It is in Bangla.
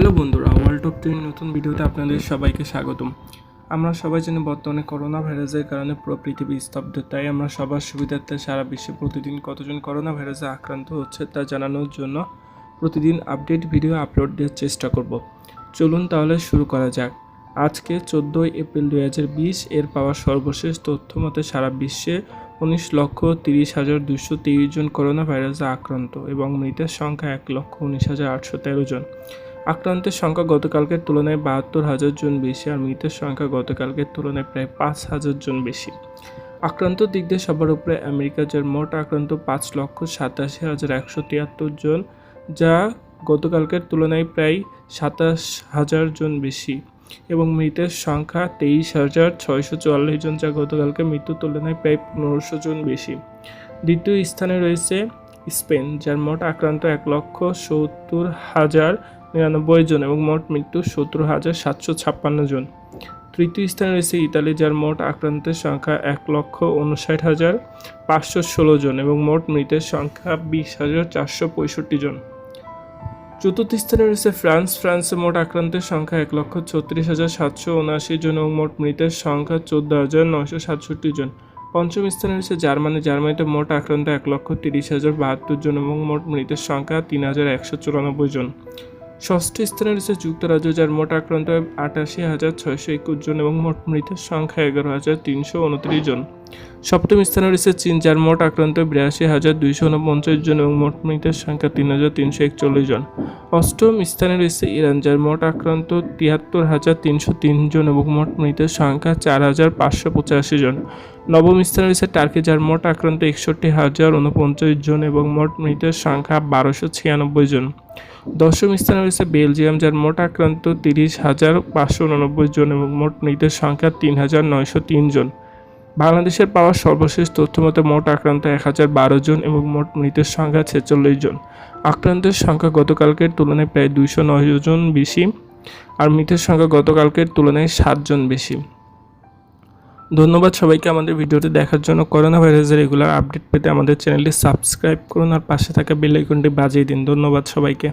হ্যালো বন্ধুরা, ওয়ার্ল্ড টপ 3 নতুন ভিডিওতে আপনাদের সবাইকে স্বাগতম। আমরা সবাই জানি বর্তমানে করোনা ভাইরাসের কারণে পুরো পৃথিবী স্তব্ধ। তাই আমরা সবার সুবিধার্থে সারা বিশ্বে প্রতিদিন কতজন করোনা ভাইরাসে আক্রান্ত হচ্ছে তা জানানোর জন্য প্রতিদিন আপডেট ভিডিও আপলোড দেওয়ার চেষ্টা করব। চলুন তাহলে শুরু করা যাক। আজকে 14 এপ্রিল 2020 এর পাওয়া সর্বশেষ তথ্য মতে সারা বিশ্বে 19,30,223 জন করোনা ভাইরাসে আক্রান্ত এবং মৃতের সংখ্যা 1,19,813 জন। আক্রান্তের সংখ্যা গতকালকের তুলনায় 72,000 জন বেশি আর মৃতের সংখ্যা গতকালকের তুলনায় প্রায় 5,000 জন বেশি। আক্রান্ত দিক দিয়ে সবার উপরে আমেরিকা, যার মোট আক্রান্ত 5,87,173 জন, যা গতকালকের তুলনায় প্রায় 27,000 জন বেশি এবং মৃতের সংখ্যা 23,644 জন, যা গতকালকে মৃত্যুর তুলনায় প্রায় 1500 জন বেশি। দ্বিতীয় স্থানে রয়েছে স্পেন, যার মোট আক্রান্ত 1,70,099 জন এবং মোট মৃত্যু 70,756 জন। তৃতীয় স্থানে রয়েছে ইতালি, যার মোট আক্রান্তের সংখ্যা 1,59,516 জন এবং মোট মৃতের সংখ্যা 20,465 জন। চতুর্থ স্থানে রয়েছে ফ্রান্সে মোট আক্রান্তের সংখ্যা 1,36,779 জন এবং মোট মৃতের সংখ্যা 14,967 জন। পঞ্চম স্থানে রয়েছে জার্মানিতে মোট আক্রান্ত 1,30,072 জন এবং মোট মৃতের সংখ্যা 3,194 জন। ষষ্ঠ স্থানে রয়েছে যুক্তরাজ্য, যার মোট আক্রান্ত 88,621 জন এবং মোট মৃতের সংখ্যা 11,329 জন। সপ্তম স্থানে রয়েছে চীন, যার মোট আক্রান্ত 82,249 জন এবং মোট মৃতের সংখ্যা 3,341 জন। অষ্টম স্থানে রয়েছে ইরান, যার মোট আক্রান্ত 73,303 জন এবং মোট মৃতের সংখ্যা 4,585 জন। নবম স্থানে রয়েছে টার্কি, যার মোট আক্রান্ত 61,049 জন এবং মোট মৃতের সংখ্যা 1,296 জন। দশম স্থানে রয়েছে বেলজিয়াম, যার মোট আক্রান্ত 30,589 জন এবং মোট মৃতের সংখ্যা 3,903 জন। বাংলাদেশের পাওয়া সর্বশেষ তথ্য মতে মোট আক্রান্ত 1,012 জন এবং মোট মৃতের সংখ্যা 46 জন। আক্রান্তের সংখ্যা গতকালকের তুলনায় প্রায় 209 জন বেশি আর মৃতের সংখ্যা গতকালকের তুলনায় 7 জন বেশি। ধন্যবাদ সবাইকে আমাদের ভিডিওটি দেখার জন্য। করোনা ভাইরাসের রেগুলার আপডেট পেতে আমাদের চ্যানেলটি সাবস্ক্রাইব করুন আর পাশে থাকা বেল আইকনটি বাজিয়ে দিন। ধন্যবাদ সবাইকে।